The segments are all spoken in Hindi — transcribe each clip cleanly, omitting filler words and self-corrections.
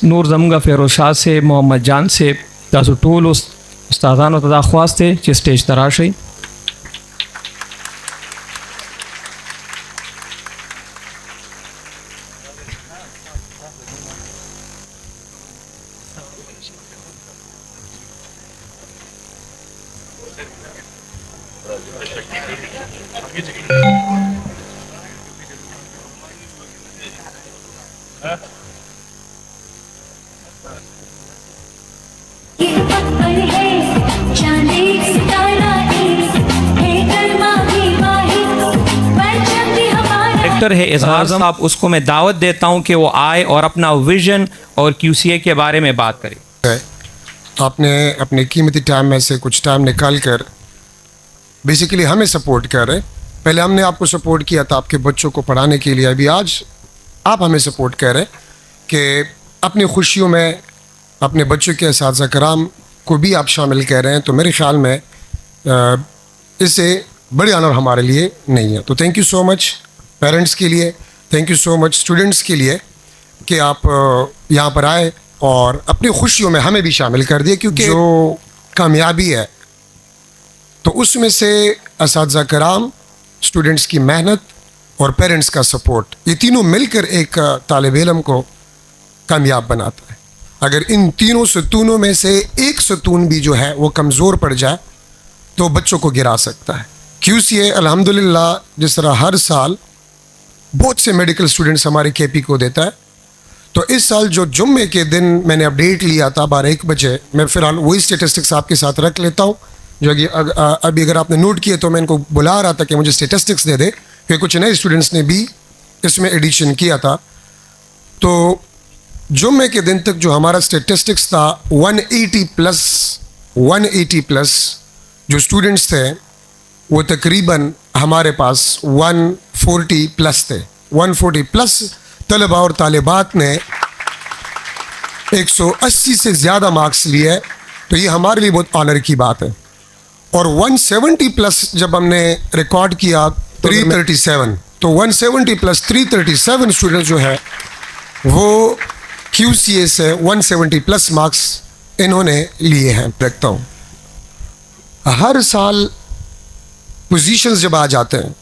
नूर जमगा फेरोज शाह से मोहम्मद जान से तासु टूल उस्तादान तदा ख्वास्ते चे स्टेज तराशी है इजहार साहब, उसको मैं दावत देता हूं कि वो आए और अपना विजन और QCA के बारे में बात करें। आपने अपने कीमती टाइम में से कुछ टाइम निकाल कर बेसिकली हमें सपोर्ट कर रहे हैं। पहले हमने आपको सपोर्ट किया था आपके बच्चों को पढ़ाने के लिए, अभी आज आप हमें सपोर्ट कर रहे हैं कि अपनी खुशियों में अपने बच्चों के असातिज़ा कराम को भी आप शामिल कर रहे हैं। तो मेरे ख्याल में इससे बड़ी ऑनर हमारे लिए नहीं है। तो thank you so much parents के लिए, thank you so much students के लिए कि आप यहाँ पर आए और अपनी खुशियों में हमें भी शामिल कर दिए, क्योंकि जो कामयाबी है तो उसमें से असातिज़ा कराम, स्टूडेंट्स की मेहनत और पेरेंट्स का सपोर्ट, ये तीनों मिलकर एक तालिब इल्म को कामयाब बनाता है। अगर इन तीनों सतूनों में से एक सतून भी जो है वो कमज़ोर पड़ जाए तो बच्चों को गिरा सकता है। QCA अल्हम्दुलिल्लाह जिस तरह हर साल बहुत से मेडिकल स्टूडेंट्स हमारे KP को देता है, तो इस साल जो जुम्मे के दिन मैंने अपडेट लिया था 12-1 बजे, मैं फ़िलहाल वही स्टेटिस्टिक्स आपके साथ रख लेता हूँ जो कि अभी अगर आपने नोट किए तो मैं इनको बुला रहा था कि मुझे स्टेटिस्टिक्स दे दे, कि कुछ नए स्टूडेंट्स ने भी इसमें एडिशन किया था। तो जुम्मे के दिन तक जो हमारा स्टेटिस्टिक्स था 180 प्लस जो स्टूडेंट्स थे वो तकरीबन हमारे पास 140 प्लस थे। 140 प्लस तलबा और तालिबात ने 180 से ज़्यादा मार्क्स लिए, तो ये हमारे लिए बहुत ऑनर की बात है। और 170 प्लस जब हमने रिकॉर्ड किया 337, तो 170 प्लस 337 स्टूडेंट्स जो है वो QCA से 170 प्लस मार्क्स इन्होंने लिए हैं। रखता हूँ हर साल पोजीशंस जब आ जाते हैं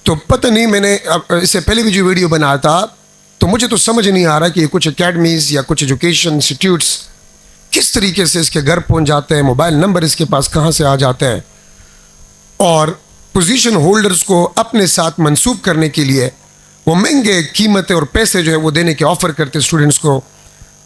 तो पता नहीं, मैंने इससे पहले भी जो वीडियो बनाया था तो मुझे तो समझ नहीं आ रहा कि कुछ एकेडमीज़ या कुछ एजुकेशन इंस्टीट्यूट्स किस तरीके से इसके घर पहुंच जाते हैं, मोबाइल नंबर इसके पास कहाँ से आ जाते हैं, और पोजीशन होल्डर्स को अपने साथ मंसूब करने के लिए वो महंगे कीमतें और पैसे जो है वो देने के ऑफ़र करते स्टूडेंट्स को।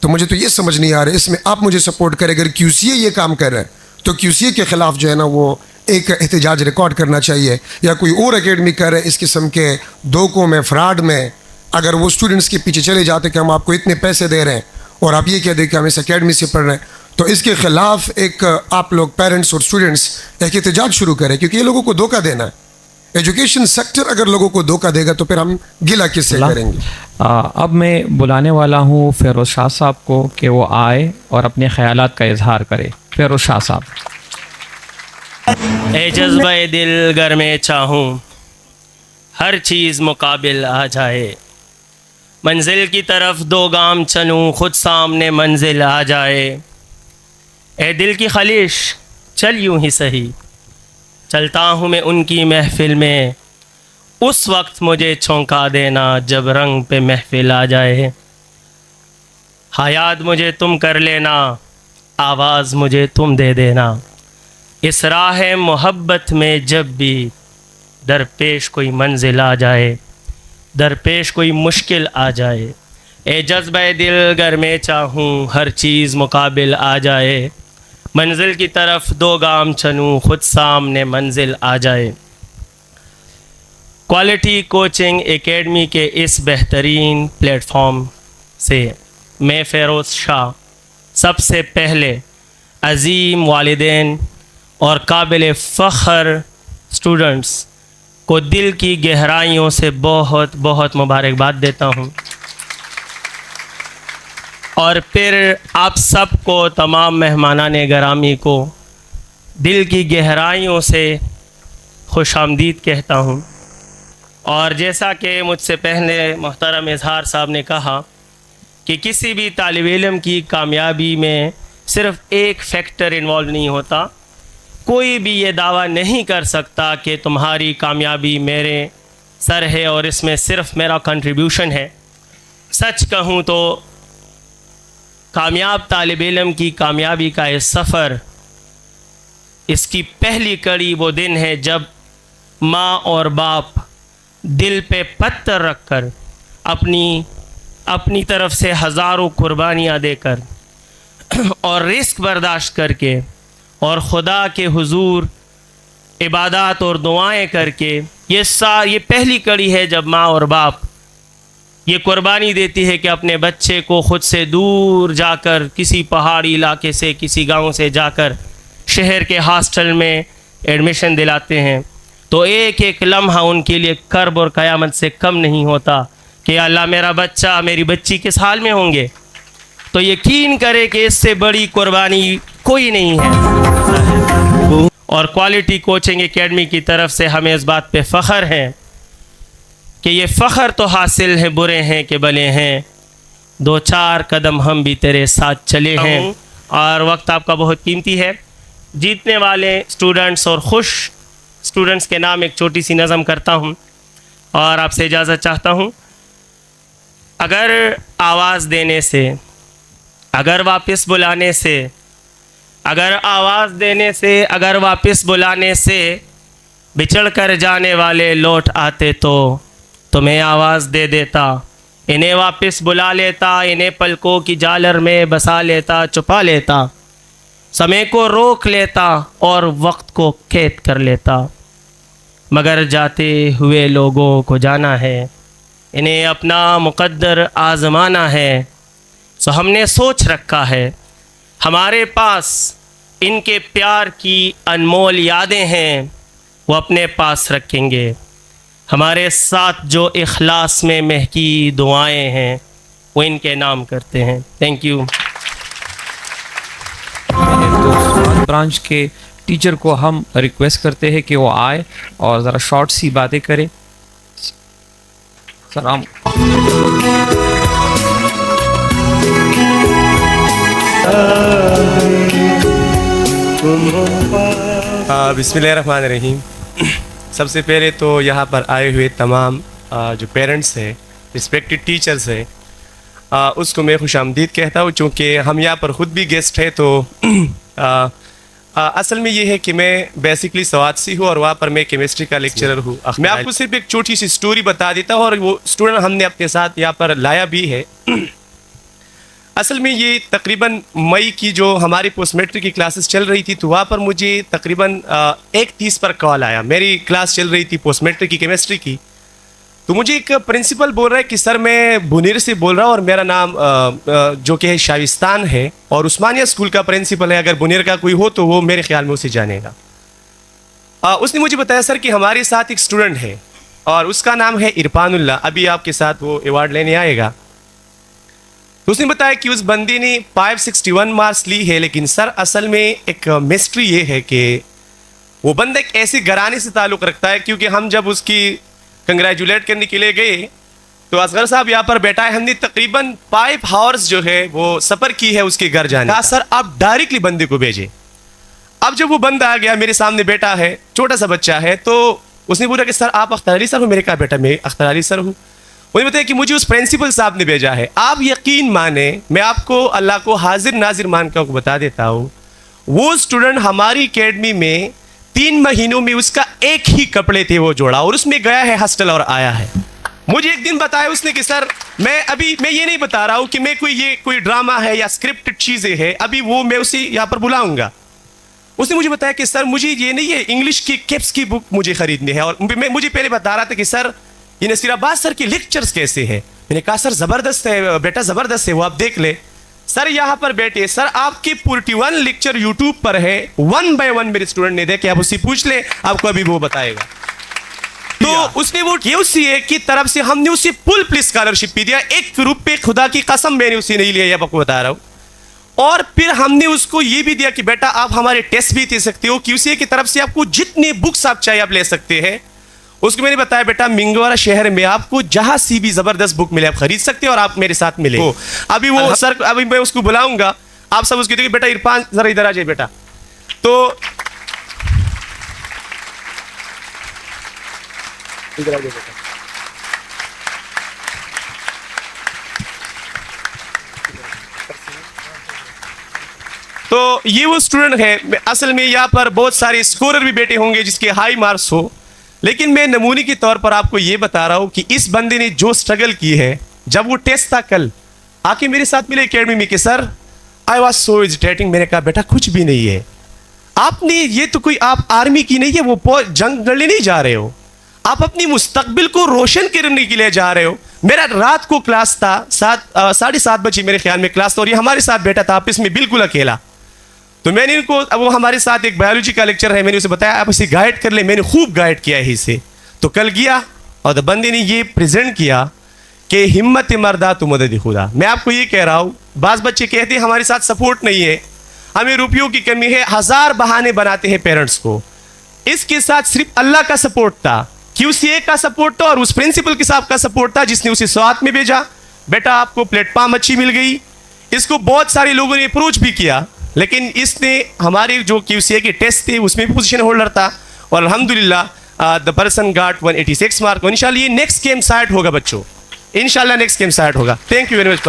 तो मुझे तो ये समझ नहीं आ रहा है, इसमें आप मुझे सपोर्ट करें। अगर QCA ये काम कर रहे हैं तो QCA के ख़िलाफ़ जो है ना वो एक एहतजाज रिकॉर्ड करना चाहिए, या कोई और एकेडमी करे इस किस्म के धोखों में, फ्रॉड में, अगर वो स्टूडेंट्स के पीछे चले जाते कि हम आपको इतने पैसे दे रहे हैं और आप ये कह दें कि हम इस एकेडमी से पढ़ रहे हैं, तो इसके ख़िलाफ़ एक आप लोग पेरेंट्स और स्टूडेंट्स एक एहतजाज शुरू करें, क्योंकि ये लोगों को धोखा देना है। एजुकेशन सेक्टर अगर लोगों को धोखा देगा तो फिर हम गिला किससे करेंगे। अब मैं बुलाने वाला हूँ फेरोज शाह साहब को कि वो आए और अपने ख्यालात का इजहार करे। फेरोज शाह साहब। ए जज्बे दिल गर में चाहूँ हर चीज़ मुकाबिल आ जाए, मंजिल की तरफ 2 गाम चलूँ खुद सामने मंजिल आ जाए। ए दिल की खलिश चल यूँ ही सही, चलता हूँ मैं उनकी महफिल में, उस वक्त मुझे चौंका देना जब रंग पे महफिल आ जाए। हयात मुझे तुम कर लेना, आवाज़ मुझे तुम दे देना, इस राह मोहब्बत में जब भी दरपेश कोई मंजिल आ जाए, दरपेश कोई मुश्किल आ जाए। ए जज्बे दिल गर में चाहूँ हर चीज़ मुकाबिल आ जाए, मंजिल की तरफ 2 गाम चलूँ खुद सामने मंजिल आ जाए। क्वालिटी कोचिंग एकेडमी के इस बेहतरीन प्लेटफॉर्म से मैं फेरोज शाह सबसे पहले अजीम वालिदैन और काबिल फ़ख्र स्टूडेंट्स को दिल की गहराइयों से बहुत बहुत मुबारकबाद देता हूँ, और फिर आप सबको तमाम मेहमानाने गरामी को दिल की गहराइयों से खुशामदीद कहता हूँ। और जैसा कि मुझसे पहले मोहतरम इजहार साहब ने कहा कि किसी भी तालिब इल्म की कामयाबी में सिर्फ़ एक फैक्टर इन्वॉल्व नहीं होता। कोई भी ये दावा नहीं कर सकता कि तुम्हारी कामयाबी मेरे सर है और इसमें सिर्फ़ मेरा कंट्रीब्यूशन है। सच कहूँ तो कामयाब तालिब इल्म की कामयाबी का ये सफ़र, इसकी पहली कड़ी वो दिन है जब माँ और बाप दिल पे पत्थर रख कर अपनी तरफ से हज़ारों कुर्बानियाँ देकर और रिस्क बर्दाश्त करके और खुदा के हुजूर इबादत और दुआएं करके ये पहली कड़ी है जब माँ और बाप ये कुर्बानी देती है कि अपने बच्चे को ख़ुद से दूर जाकर किसी पहाड़ी इलाके से, किसी गांव से जाकर शहर के हॉस्टल में एडमिशन दिलाते हैं। तो एक एक लम्हा उनके लिए कर्ब और क़यामत से कम नहीं होता कि अल्लाह मेरा बच्चा मेरी बच्ची किस हाल में होंगे। तो यकीन करे कि इससे बड़ी कुर्बानी कोई नहीं है। और क्वालिटी कोचिंग एकेडमी की तरफ से हमें इस बात पे फ़ख्र है कि ये फ़ख्र तो हासिल है, बुरे हैं कि भले हैं, 2-4 कदम हम भी तेरे साथ चले हैं। और वक्त आपका बहुत कीमती है। जीतने वाले स्टूडेंट्स और खुश स्टूडेंट्स के नाम एक छोटी सी नज़म करता हूँ और आपसे इजाज़त चाहता हूँ। अगर आवाज़ देने से, अगर वापस बुलाने से, अगर आवाज़ देने से, अगर वापस बुलाने से बिछड़ कर जाने वाले लौट आते तो तुम्हें आवाज़ दे देता, इन्हें वापस बुला लेता, इन्हें पलकों की जालर में बसा लेता, छुपा लेता, समय को रोक लेता और वक्त को कैद कर लेता। मगर जाते हुए लोगों को जाना है, इन्हें अपना मुक़द्दर आज़माना है। सो हमने सोच रखा है, हमारे पास इनके प्यार की अनमोल यादें हैं, वो अपने पास रखेंगे। हमारे साथ जो इखलास में महकी दुआएं हैं वो इनके नाम करते हैं। Thank you. तो ब्रांच के टीचर को हम रिक्वेस्ट करते हैं कि वो आए और ज़रा शॉर्ट सी बातें करें। सलाम। बिस्मिल्लाहिर्रहमानिर्रहीम। सबसे पहले तो यहाँ पर आए हुए तमाम जो पेरेंट्स हैं, रिस्पेक्टेड टीचर्स हैं, उसको मैं खुश आमदीद कहता हूँ। चूँकि हम यहाँ पर ख़ुद भी गेस्ट हैं तो असल में ये है कि मैं बेसिकली सवात से हूँ और वहाँ पर मैं केमिस्ट्री का लेक्चरर हूँ। मैं आपको सिर्फ एक छोटी सी स्टोरी बता देता हूँ और वो स्टूडेंट हमने अपने साथ यहाँ पर लाया भी है। असल में ये तकरीबन मई की जो हमारी पोस्ट मैट्रिक की क्लासेस चल रही थी तो वहाँ पर मुझे तकरीबन 1:30 पर कॉल आया। मेरी क्लास चल रही थी पोस्ट मैट्रिक की केमिस्ट्री की। तो मुझे एक प्रिंसिपल बोल रहा है कि सर मैं बुनीर से बोल रहा हूँ और मेरा नाम जो कि है शाविस्तान है और उस्मानिया स्कूल का प्रिंसिपल है। अगर बुनीर का कोई हो तो वो मेरे ख्याल में उसे जानेगा। उसने मुझे बताया सर कि हमारे साथ एक स्टूडेंट है और उसका नाम है इरफानुल्लाह, अभी आपके साथ वो अवार्ड लेने आएगा। तो उसने बताया कि उस बंदी ने 561 मार्क्स ली है, लेकिन सर असल में एक मिस्ट्री ये है कि वो बंदा एक ऐसे घराने से ताल्लुक़ रखता है, क्योंकि हम जब उसकी कंग्रेचुलेट करने के लिए गए तो असगर साहब यहाँ पर बैठा है, हमने तकरीबन 5 आवर्स जो है वो सफ़र की है उसके घर जाने। कहा सर आप डायरेक्टली बंदे को भेजें। अब जब वो बंदा आ गया, मेरे सामने बैठा है, छोटा सा बच्चा है, तो उसने बोला कि सर आप अख्तर अली सर हो? मेरे कहा बेटा मैं अख्तर अली सर हूँ। उन्हें बताया कि मुझे उस प्रिंसिपल साहब ने भेजा है। आप यकीन माने, मैं आपको अल्लाह को हाजिर नाजिर मान कर बता देता हूँ, वो स्टूडेंट हमारी एकेडमी में 3 महीनों में उसका एक ही कपड़े थे वो जोड़ा और उसमें गया है हॉस्टल और आया है। मुझे एक दिन बताया उसने कि सर मैं ये नहीं बता रहा हूँ कि मैं कोई ड्रामा है या स्क्रिप्टेड चीज़ें हैं, अभी वो मैं उसे यहाँ पर बुलाऊंगा। उसने मुझे बताया कि सर मुझे ये नहीं है, इंग्लिश की कैप्स की बुक मुझे खरीदनी है। और मुझे पहले बता रहा था कि सर ये नसीराबाद सर के लेक्चर्स कैसे हैं। मैंने कहा सर ज़बरदस्त है बेटा, ज़बरदस्त है, वो आप देख ले। सर यहाँ पर बैठे, सर आपकी 41 लेक्चर यूट्यूब पर है, 1 बाय 1 मेरे स्टूडेंट ने देखे, आप उससे पूछ ले, आपको अभी वो बताएगा। तो उसने वो UCA की तरफ से हमने उसे फुल प्ली स्कॉलरशिप भी दिया। 1 रुपये खुदा की कसम मैंने उसे नहीं लिया, आपको बता रहा हूँ। और फिर हमने उसको ये भी दिया कि बेटा आप हमारे टेस्ट भी दे सकते हो, UCA की तरफ से आपको जितने बुक्स आप चाहे आप ले सकते हैं। उसको मैंने बताया बेटा मिंगवारा शहर में आपको जहां सी भी जबरदस्त बुक मिले आप खरीद सकते हैं और आप मेरे साथ मिले हो। अभी वो सर अभी मैं उसको बुलाऊंगा, आप सब उसको देखिए बेटा इरफान जरा इधर आ जाइए बेटा। तो इधर आ जाइए बेटा। तो ये वो स्टूडेंट है, असल में यहाँ पर बहुत सारे स्कोरर भी बैठे होंगे जिसके हाई मार्क्स हो, लेकिन मैं नमूने के तौर पर आपको ये बता रहा हूँ कि इस बंदे ने जो स्ट्रगल की है, जब वो टेस्ट था कल आके मेरे साथ मिले एकेडमी में कि sir I was so agitating. मैंने कहा बेटा कुछ भी नहीं है, आपने ये तो कोई आप आर्मी की नहीं है, वो जंग लड़ने नहीं जा रहे हो, आप अपनी मुस्तकबिल को रोशन करने के लिए जा रहे हो। मेरा रात को क्लास था 7:30 बजे मेरे ख्याल में क्लास था, और ये हमारे साथ बैठा था आपस में बिल्कुल अकेला। तो मैंने इनको, अब वो हमारे साथ एक बायोलॉजी का लेक्चर है, मैंने उसे बताया आप इसे गाइड कर ले, मैंने खूब गाइड किया है इसे। तो कल गया और बंदे ने ये प्रेजेंट किया कि हिम्मत मर्दा तो मदद खुदा। मैं आपको ये कह रहा हूँ, बाज़ बच्चे कहते हैं हमारे साथ सपोर्ट नहीं है, हमें रुपयों की कमी है, 1000 बहाने बनाते हैं पेरेंट्स को। इसके साथ सिर्फ अल्लाह का सपोर्ट था, QCA का सपोर्ट था और उस प्रिंसिपल के साथ का सपोर्ट था जिसने उसे स्वात में भेजा। बेटा आपको प्लेटफॉर्म अच्छी मिल गई। इसको बहुत सारे लोगों ने अप्रोच भी किया, लेकिन इसने हमारे जो QCA के टेस्ट थे उसमें भी पोजीशन होल्डर था, और अल्हम्दुलिल्लाह द पर्सन गॉट 186 मार्क। इंशाल्लाह ये नेक्स्ट गेम साइड होगा बच्चों, इंशाल्लाह नेक्स्ट गेम साइड होगा। Thank you very much.